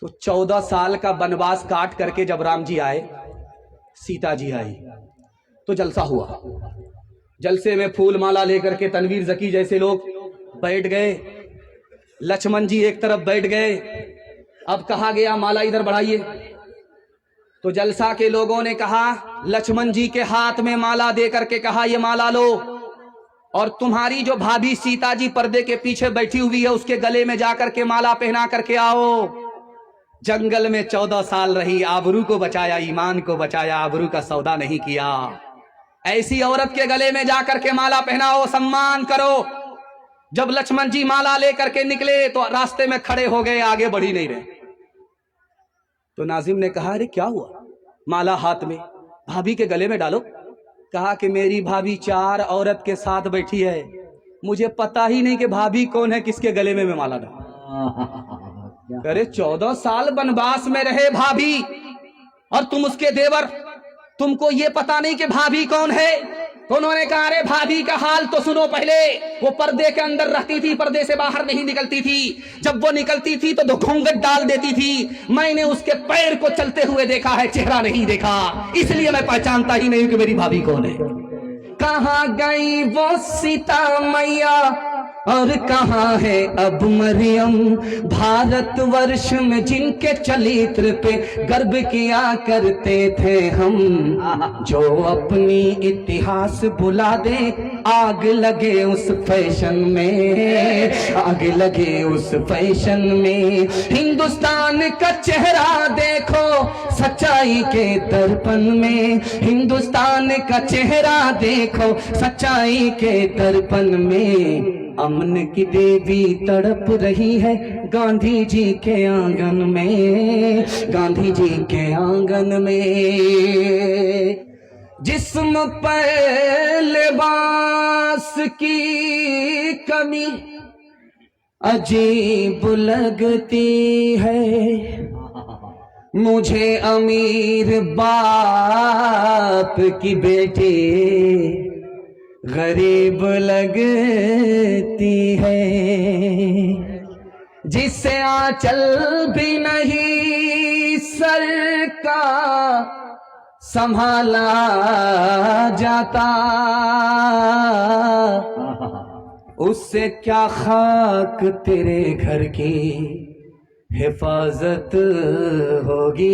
तो 14 साल का वनवास काट करके जब राम जी आए, सीता जी आई, तो जलसा हुआ। जलसे में फूल माला लेकर के तनवीर जकी जैसे लोग बैठ गए, लक्ष्मण जी एक तरफ बैठ गए। अब कहा गया माला इधर बढ़ाइए, तो जलसा के लोगों ने कहा, लक्ष्मण जी के हाथ में माला दे करके कहा, ये माला लो, और तुम्हारी जो भाभी सीता जी पर्दे के पीछे बैठी हुई है उसके गले में जाकर के माला पहना करके आओ। जंगल में 14 साल रही, आबरू को बचाया, ईमान को बचाया, आबरू का सौदा नहीं किया। ऐसी औरत के गले में जाकर के माला पहनाओ, सम्मान करो। जब लक्ष्मण जी माला लेकर के निकले तो रास्ते में खड़े हो गए, आगे बढ़ ही नहीं रहे। तो नाजिम ने कहा, अरे क्या हुआ? माला हाथ में, भाभी के गले में डालो। कहा कि मेरी भाभी 4 औरत के साथ बैठी है, मुझे पता ही नहीं कि भाभी कौन है, किसके गले में मैं माला डालूं। अरे 14 साल वनवास में रहे भाभी, और तुम उसके देवर, तुमको ये पता नहीं कि भाभी कौन है? तो उन्होंने कहा, अरे भाभी का हाल तो सुनो पहले। वो पर्दे के अंदर रहती थी, पर्दे से बाहर नहीं निकलती थी। जब वो निकलती थी तो घूंघट डाल देती थी। मैंने उसके पैर को चलते हुए देखा है, चेहरा नहीं देखा, इसलिए मैं पहचानता ही नहीं कि मेरी भाभी कौन है। कहाँ गई वो सीता मैया और कहाँ है अब मरियम? भारतवर्ष में जिनके चरित्र पे गर्व किया करते थे हम, जो अपनी इतिहास भुला दे, आग लगे उस फैशन में, आग लगे उस फैशन में। हिंदुस्तान का चेहरा देखो सच्चाई के दर्पण में, हिंदुस्तान का चेहरा देखो सच्चाई के दर्पण में। अमन की देवी तड़प रही है गांधी जी के आंगन में, गांधी जी के आंगन में। जिस्म पर लिबास की कमी अजीब लगती है, मुझे अमीर बाप की बेटी गरीब लगती है। जिससे आंचल भी नहीं सर का संभाला जाता, उससे क्या खाक तेरे घर की हिफाजत होगी।